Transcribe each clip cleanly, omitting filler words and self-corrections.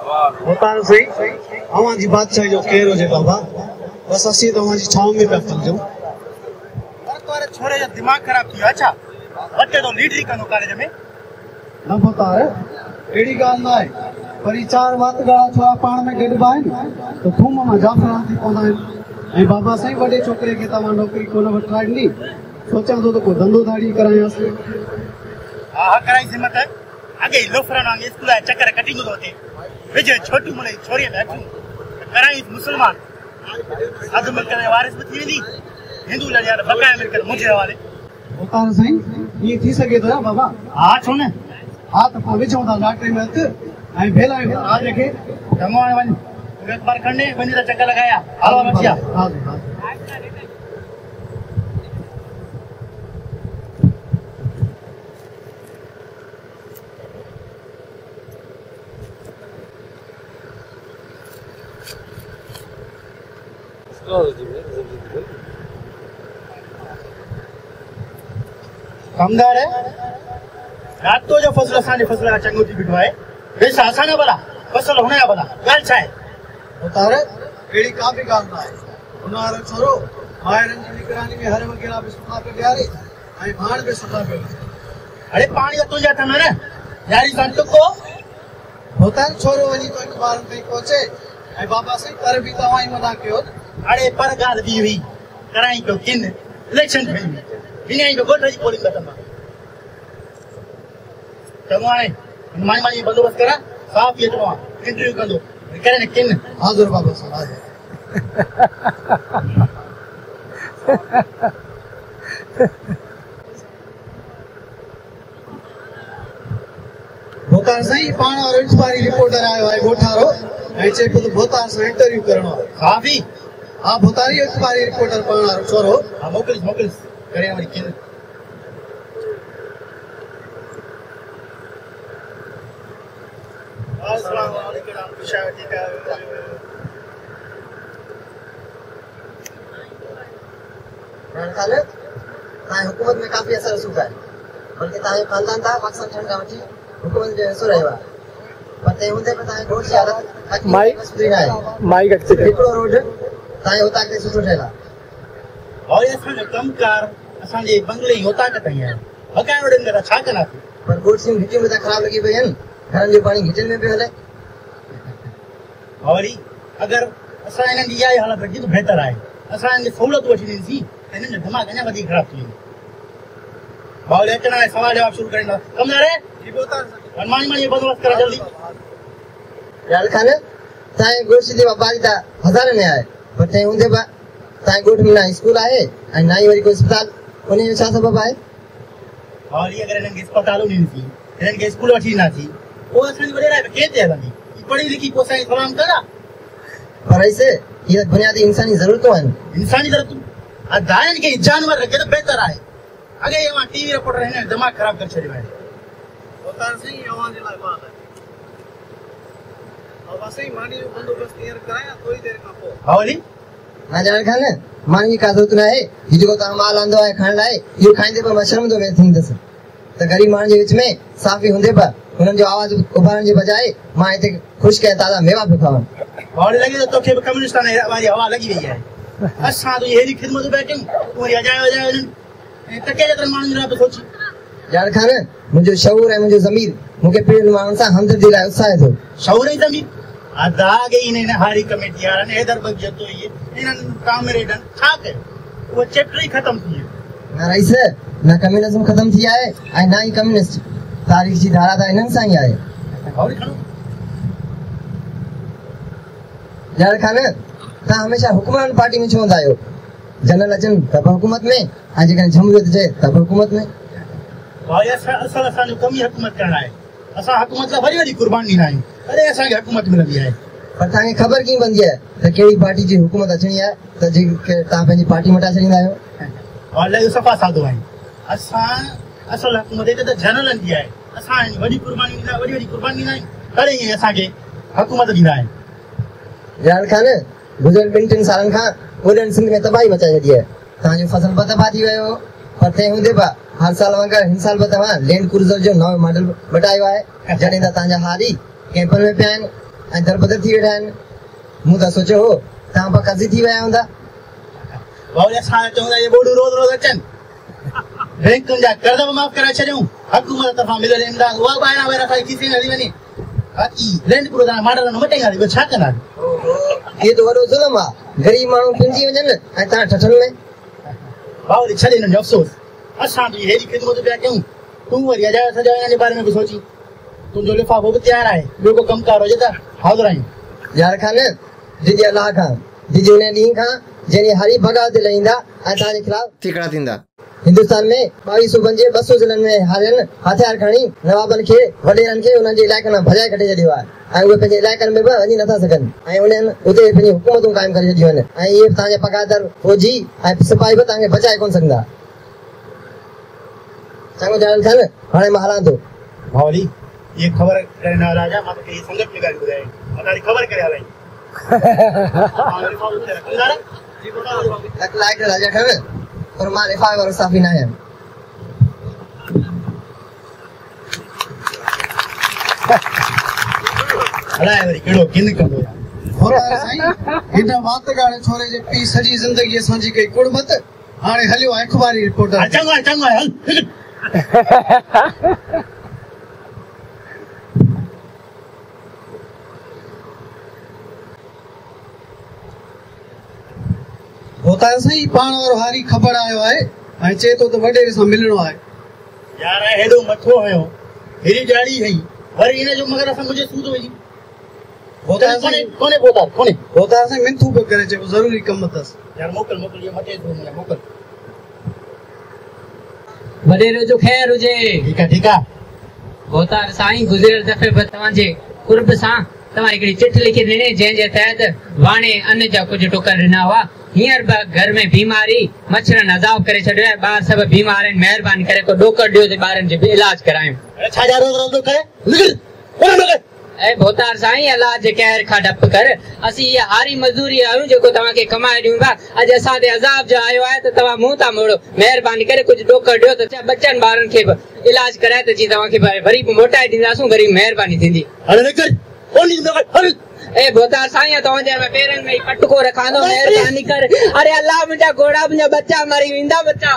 होता है सही अवां जी बादशाही जो केर होजे बाबा बस असी तो अवां जी छाव में पे जो तोरे छोरे जो दिमाग खराब थियो अच्छा बच्चे तो लीडरी कनो कॉलेज में न पता है एड़ी गाल ना है पर चार बात गाला छोरा पाण में गड बाइन तो थूम में जाफरान थी पौंदा है ए बाबा सही बड़े छोकरे के तमा नौकरी कोन वठाइनी सोचा तो को धंधो धाड़ी करायास हां कराई हिम्मत है आगे लोफरा नांगे स्कूल है चक्कर कटिंग होते विजय छोटू मुने छोरी बैठू कराई मुसलमान साधु मिलकर वारिस में थी दी हिंदू लड़ियार बकाया मिलकर मुझे हवाले होता है सही ये थी सके तो बाबा हां छो ने हां तो को विचो दा लॉटरी में आई भेला आ देखे तमाम वन एक बार करने बनी दा चक्कर लगाया हवा बचिया हां कमदार है रात तो जो फसल असाने फसल चंगो थी बिठो है वैसा असाने भला फसल होने भला गाल छाए उतारे एड़ी का भी गाल ना है उनार छोरो मायरन की निगरानी में हर वगैरह भी सुना पे गया रे आई भाण पे सुना पे अरे पानी तो जाता मैंने यारी संत को होता है छोरो वनी तो एक बार कहीं पहुंचे आई बाबा से कर भी दवाई मना के हो अरे पर गाल भी हुई कराई को किन इलेक्शन में बिना ही वोट रही पोलिंग खत्म तमाने मानी मानी बंदोबस्त करा साफ ये तो इंटरव्यू कर दो करे ने किन हाजिर बाबा साहब भोतार सही पाण और एक्सपायरी रिपोर्टर आयो है गोठारो ऐ चे को भोतार से इंटरव्यू करनो काफी हां भोतारी एक्सपायरी रिपोर्टर पाण और छोरो हां मोकलिस करे हमारी किन अस्सलाम वालेकुम खुशावती का खाने ताए हुकूमत में काफी असर सुगा है बल्कि ताए खानदान था पाकिस्तान ठंडा वठी हुकूमत जो असर है पते हुंदे पता है रोड की हालत माई का एकड़ो रोड ताए होता के सुठो ठेला और ये असन कम कार असन जे बंगले होता के तई है बकाया रोडन का छा कना पर गोड सिंह घिटी में खराब लगी भई घरन जो पानी घिटन में भी हले और अगर असन इन दी आई हालत रखी तो बेहतर है असन ने सहूलत वठी दी थी इन जो दिमाग अने वधी खराब थी बावले इतना सवाल जवाब शुरू करना कम ना रे जी बोता मनमानी मानी बंदोबस्त करा जल्दी यार खाने ताए गोड सिंह बाबाजी दा हजार में आए पर ते हुंदे बा ताए गोड में ना स्कूल आए आई नाई वरी को अस्पताल उन्हें छा सबब आए और ये अगर इनके अस्पताल नहीं थी इनके स्कूल वठी ना थी वो असन वडे रहे केते बनी पढ़ी लिखी पोसाई सलाम करा पर ऐसे ये बुनियादी इंसानी जरूरतों हैं इंसानी जरूरत अदायन के जानवर रखे तो बेहतर है अगे ये टीवी रिपोर्टर है दिमाग खराब कर छड़े भाई होता सही आवाज ला बात है अब असई मानी जो बंदोबस्त तैयार कराया थोड़ी देर का पो हावली ना जान खाने मानी का जरूरत ना है ये जो ता माल आंदो है खान लाए ये खाइंदे पर मशरम दो वे थिंग दस तो गरीब मान जे विच में साफी हुंदे पर उनन जो आवाज उभारण जे बजाय मां इते खुश के ताजा मेवा पे खावन और लगी तो तोखे कम्युनिस्ट ने हमारी हवा लगी हुई है असा तो ये खिदमत बैठे पूरी अजाय तके जतर मान रा पे सोची जान खाने मुझे शऊर है मुझे ज़मीर मुके पीर मान सा हमदर्दी ला उत्साह दो शऊर है ज़मीर आधा गई इन्हें हारी कमेटी यार ने इधर बग जतो ये इनन कामरेडन था के वो चैप्टर ही खत्म थी ना रईसे ना कम्युनिज्म खत्म थी आए आई ना ही कम्युनिस्ट तारीख जी धारा दा इनन सा ही आए और खणो जान खाने ता हमेशा हुकूमत पार्टी में छोंदा आयो जनरल अचन तब हुकूमत में आज कने जमहूरियत जे तब हुकूमत में भाई असल असन कम ही हुकूमत करना है असा हुकूमत ला बड़ी कुर्बानी ना है अरे असा के हुकूमत मिलंदी है पर ताके खबर की बंदी है त केड़ी पार्टी जी हुकूमत अचनी है त जी के ता पेनी पार्टी मटा छड़ींदा आयो और ले सफा साधो है असा असल हुकूमत ते जनरल दी है असा बड़ी कुर्बानी ना बड़ी कुर्बानी ना करे ये असा के हुकूमत दीदा है जान खाने गुजर 2-3 सालन का ओडन सिंध में तबाही मचाई दी है ता जो फसल बर्बाद थी गयो पर ते हुंदे बा हर साल वांगर हिन साल बतवा लैंड क्रूजर जो नव मॉडल बटायो है जने दा तांजा हारी कैंपर में प्यान ऐं दरबदर थी वेठा आहिनि। मूं त सोचियो हो तव्हां बकाज़ी थी विया हूंदा। भाऊ असां चवंदा ये बोर्डूं रोज़ रोज़ अचनि, बैंकुनि जा कर्ज़ बि माफ़ कराए छॾियूं, हुकूमत तरफ़ां मिलियल इमदाद उहा बि ॿाहिरां ॿाहिरां असांजी खीसे में हली वञे, बाक़ी रेंट पूरो तव्हां मॉडल न मटेंदा ॿियो छा कंदा? इहो त वॾो ज़ुल्म आहे, ग़रीब माण्हू पिंजी वञनि ऐं तव्हां ठठनि में। भाऊ छॾे हिननि जो अफ़सोस, असां बि हेॾी ख़िदमत पिया कयूं, तूं वरी अजायो सजायो हिन जे बारे में बि सोची, तुंहिंजो लिफ़ाफ़ो बि तयारु आहे, ॿियो को कमकार हुजे त हाज़िर आहियूं। यार खान डिॼ अलाह खां डिॼ उन ॾींहुं खां जॾहिं हरी बग़ावत लहींदा ऐं तव्हांजे ख़िलाफ़ ठिकड़ा थींदा। हिंदुस्तान में 22 सूबनि जे 200 ज़िलनि में हारियुनि हथियार खणी नवाबनि खे वॾेरनि खे उन्हनि जे इलाइक़नि मां भॼाए कढे छॾियो आहे ऐं उहे पंहिंजे इलाइक़नि में बि वञी नथा सघनि ऐं उन्हनि उते पंहिंजी हुकूमतूं क़ाइमु करे छॾियूं आहिनि ऐं इहे तव्हांजा पगारदार फौजी ऐं सिपाही बि तव्हांखे बचाए कोन सघंदा। चङो ॼाणनि थियनि, हाणे मां हलां थो। भावली ये ख़बर करे न राजा मां तोखे संगत में ॻाल्हि ॿुधाई, मां तारी ख़बर करे हलाई। लाइक राजा ठहण पर मां लिफ़ाफ़े वारो साफ़ी न आहियां। हलाए वरी कहिड़ो किन कंदो यार। साईं हिन वात ॻाल्हि छोरे जे पीउ सॼी ज़िंदगी असांजी कई कुड़मत, हाणे हलियो आहे अख़बारी रिपोर्टर। चङो आहे चङो आहे हल। होता साईं पाण वारो हारी ख़बर आयो आहे ऐं चए थो त वॾेरे सां मिलणो आहे। यार हेॾो मथो हुयो, हेॾी ॾाढ़ी हुई, वरी हिन जो मगर असां मुंहिंजे सूद वई। होता साईं मिंथू पियो करे चयो ज़रूरी कमु अथसि। यार मोकल मोकल ये मथे थो मुंहिंजा मोकल। वॾेरे जो ख़ैर हुजे। ठीकु आहे ठीकु आहे। होता साईं गुज़िरियल दफ़े बि तव्हांजे कुर्ब सां तव्हां हिकिड़ी चिठी लिखी ॾिनी जंहिंजे तहत वाणे अन्न जा कुझु टुकर ॾिना हुआ। हींअर बि घर में बीमारी मच्छरनि अज़ाब करे छॾियो आहे, ॿार सभु बीमार आहिनि, महिरबानी करे को ॾोकर ॾियो त ॿारनि जो बि इलाज करायूं। छाजा रोज़ रोज़ करे ऐं भोतार साईं अलाह जे कहर खां डप कर, असीं इहा हारी मज़दूरी आहियूं जेको तव्हांखे कमाए ॾियूं था। अॼु असां ते अज़ाब जो आयो आहे त तव्हां मुंहुं था मोड़ो, महिरबानी करे कुझु ॾोकर ॾियो त बचनि ॿारनि खे बि इलाज कराए त जीअं तव्हांखे वरी बि मोटाए ॾींदासूं, वरी महिरबानी थींदी। ए भोतार साईं तव्हांजे पेरनि में पटको रखां थो, महिरबानी कर। अरे अलाह मुंहिंजा घोड़ा मुंहिंजा बच्चा मरी वेंदा बच्चा।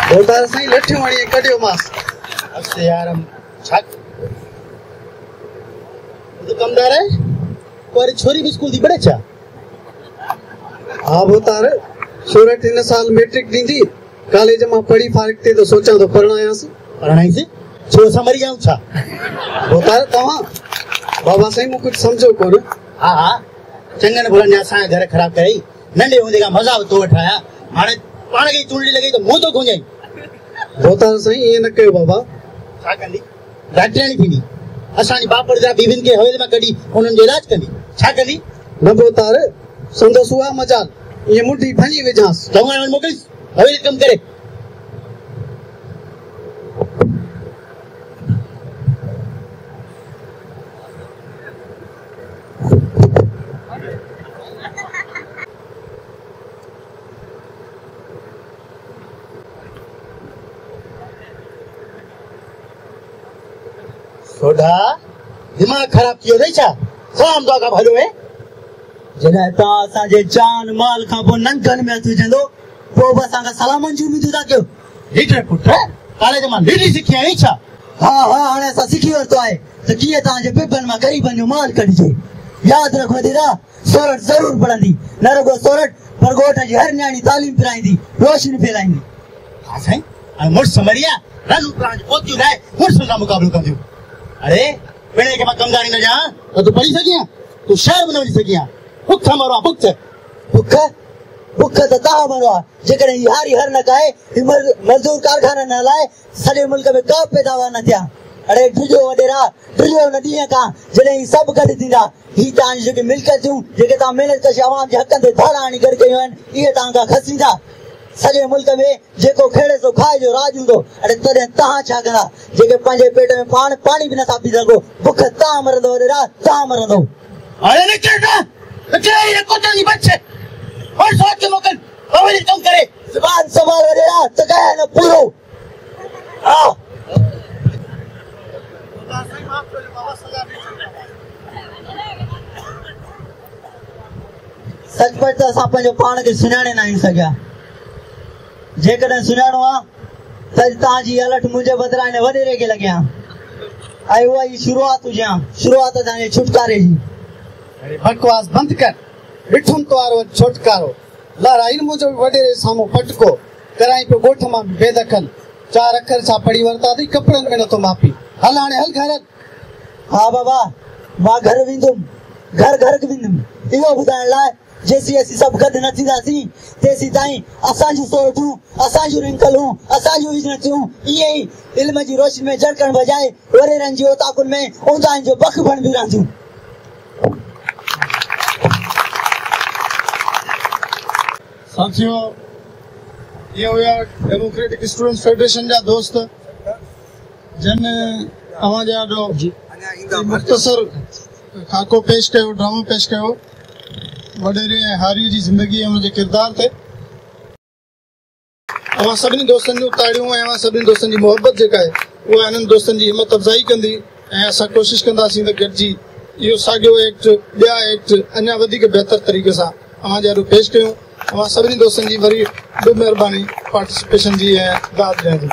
होता साईं लठियूं हणी कढियो मांस। असे यार छा तू कमदार है और छोरी भी स्कूल दी बड़े छा? हाँ भोतार सूरत हिन साल मैट्रिक ॾींदी, कॉलेज मां पढ़ी फारिग थिए त सोचां थो पढ़ायांसि। पढ़ाईंसि छो असां मरी जाऊं छा? भोतार तव्हां बाबा साईं मूं कुझु सम्झो कोन। हा हा चङनि भुलनि जा असांजा घर ख़राब कई, नंढे हूंदे खां मज़ा तो वठाया, हाणे पाण खे चूंडली लॻई त मुंहुं तो घुंजाई। भोतार साईं ईअं न कयो बाबा। छा कंदी? डॉक्टराणी थींदी, असांजी बापर जा बीविन खे हवेली मां कढी उन्हनि जो इलाज कंदी। छा कंदी? न भोतार संदसि उहा मजाल ईअं मुंडी भञी विझांसि। चङो मोकिलिस हवेली कमु करे। सोडा दिमाग ख़राब थी वियो छा? साम तो का भलो है जॾहिं तव्हां असांजे जान माल खां पोइ नंगनि में हथ विझंदो पोइ बि असांखां सलामनि जी उमीदूं था कयो। लीडर पुट कॉलेज मां लीडरी सिखी आई छा? हा हा हाणे असां सिखी वरितो आहे त कीअं तव्हांजे पेपरनि मां ग़रीबनि जो माल कढिजे। यादि रखो दीदा, सोरठ ज़रूर पढ़ंदी, न रुगो सोरठ पर ॻोठ जी हर न्याणी तालीम पिराईंदी, रोशनी फैलाईंदी। हा साईं ऐं मुड़ुस मरिया रन तव्हांजी पोतियूं लाइ मुड़ुसुनि सां मुक़ाबिलो कंदियूं। अरे पिणे खे मां कमदारी न ॾियां त तूं पढ़ी सघीं, तूं शहर में न वञी सघीं। बुख मरो आहे बुख बुख बुख त तव्हां मरो आहे जेकॾहिं हीअ हारी हर न काए मज़दूर कारखाना न हलाए सॼे मुल्क में का पैदावार न थिया। अरे ड्रिजो वॾेरा ड्रिजो हुन ॾींहं खां जॾहिं हीअ सभु गॾु थींदा, हीअ तव्हांजी जेके मिल्कियतूं जेके तव्हां महिनत कशी आवाम जे हक़नि ते धाड़ा हणी गॾु कयूं आहिनि, इहे तव्हां खां खसींदा। सॼे मुल्क में जेको खेड़े सो खाए जो राज हूंदो, अरे तॾहिं तव्हां छा कंदा जेके पंहिंजे पेट में पाणी बि नथा पी सघो? बुख तव्हां मरंदो वॾेरा, तव्हां मरंदो। अरे और सोच के मोकल हवेली कम करे जुबान संभाल वॾेरा त कया न पूरो। सचपच तो असां पंहिंजो पाण खे सुञाणे न आहियूं सघिया। जेकॾहिं सुञाणो आहे त तव्हांजी अलट मुंहिंजे बदिरां हिन वॾेरे खे लॻिया ऐं उहा ई शुरूआत हुजे शुरूआत तव्हांजे छुटकारे जी। अरे बकवास बंद कर, ॾिठुमि तुआरो छुटकारो, लहराइन मुंहिंजो वॾेरे साम्हूं पटको, कराई पियो ॻोठ मां बेदखल, 4 अखर छा पढ़ी वरिता अथई, कपिड़नि में नथो मापी। हल हाणे हल घर। हा बाबा, मां घर वेंदुमि, घर वेंदुमि इहो ॿुधाइण लाइ जेसीं असीं सभु गॾु न थींदासीं तेसीं ताईं असांजूं सोरठूं, असांजूं रिंकलूं, असांजूं इज़तूं ईअं ई इल्म जी रोशनी में झड़कण बजाए वॾेरनि जी ओताकुनि में ऊंदाहिनि जो बख बणिबियूं रहंदियूं। साथियों, ये हुआ डेमोक्रेटिक स्टूडेंट फेडरेशन जा दोस्त जिन अवां जा मुख्तसर खाको पेश कयो, ड्रामो पेश कयो वडेरे हारी जी जिंदगी ऐं उनजे किरदार ते। अवां सभिनी दोस्तनि जूं ताड़ियूं ऐं अवां सभिनी दोस्तनि जी मोहबत जेका आहे उहा हिननि दोस्तनि जी हिमत अफ़ज़ाई कंदी ऐं असां कोशिशि कंदासीं त गॾिजी इहो साॻियो एक्ट, ॿिया एक्ट अञा वधीक बहितर तरीक़े सां अवां जे पेश कयूं। अवां सभिनी दोस्तनि जी वरी बि महिरबानी पार्टिसिपेशन जी ऐं दाद ॾियण जी।